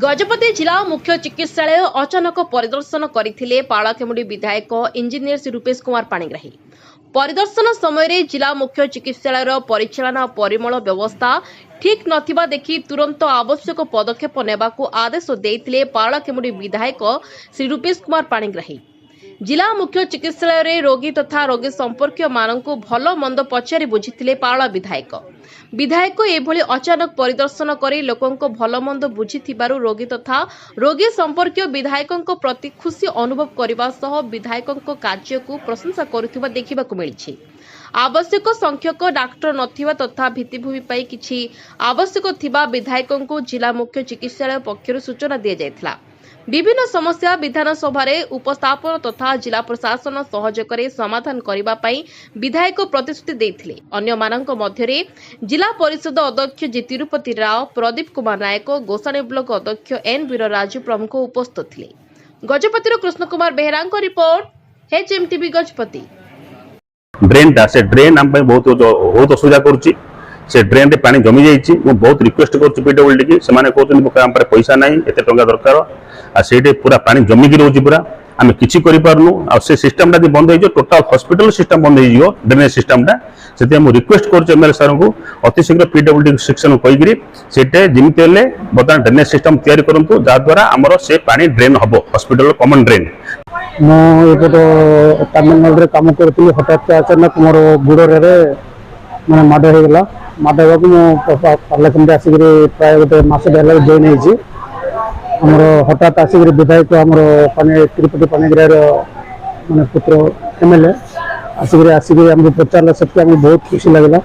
गजपति जिला मुख्य चिकित्सालय अचानक परिदर्शन करथिले पाळाखेमुंडी विधायक इंजीनियर रूपेश कुमार पाणिग्राही। परिदर्शन समय जिला मुख्य चिकित्सालय परिचालना परिमल व्यवस्था ठीक नथिबा देखि तुरंत आवश्यक पदक्षेप नेबाकू आदेश देइथिले पाळाखेमुंडी विधायक श्री रूपेश कुमार पाणिग्राही। जिला मुख्य चिकित्सालय रे रोगी तथा रोगी संपर्क मानकू भलो मंद पचारि बुझिथिले पाळा विधायक एभली अचानक परिदर्शन करी लोकंको भलो मंद बुझिथिबारु रोगी तथा रोगी संपर्क विधायकंको प्रति खुशी अनुभव करबा सह विधायकंको कार्यकू प्रशंसा करुथिबा देखिबाकू मिलिछि। आवश्यक संख्यक डाक्टर नथिबा तथा भित्तिभूमि पाई किछि आवश्यक थिबा विधायकंको जिला मुख्य चिकित्सालय पक्षरु सूचना दिया जायथिला। विभिन्न समस्या विधानसभा उपस्थापन तथा जिला प्रशासन सहयोग समाधान करने पाई विधायक प्रतिश्रुति देथिले। अन्य मानक मध्यरे जिला परिषद अध्यक्ष जी तिरुपति राव, प्रदीप कुमार नायक, गोसाणी ब्लॉक अध्यक्ष एन वीरराजू प्रमुख उपस्थित थिले। Gajapati Krishna Kumar Behera report HMTV Gajapati. Drain आम बहुत असुविधा करुच्ची से ड्रेन रे पानी जमी जाइए। बहुत रिक्वेस्ट करुच्ची PWD की से कहते पैसा ना एत टंका दरकार आ से पूरा पानी जमिकी रोचे पूरा आम कि से सिस्टम बंद हो टोटाल हॉस्पिटल सिस्टम बंद हो ड्रेनेज सिस्टम से रिक्वेस्ट कर MLA सार को अति शीघ्र PWD सेक्शन कहीकि जमी बर्तमान ड्रेनेज सिस्टम तैयारी करूँ जहाद्वारा आमर से पानी ड्रेन हम हॉस्पिटल कॉमन ड्रेन। मुझे तमिलनाडु कम करी हठात अचानक मोर गुड़े मैं माड़ होगा माड़ होगा पार्लाखेमुंडी आसिक प्राय गोटे मस जॉइन होमर हठात आसिक विधायक आम तिरुपति पाणिग्राही माने पुत्र MLA आसिक आमको पचार सत्य बहुत खुशी लगला।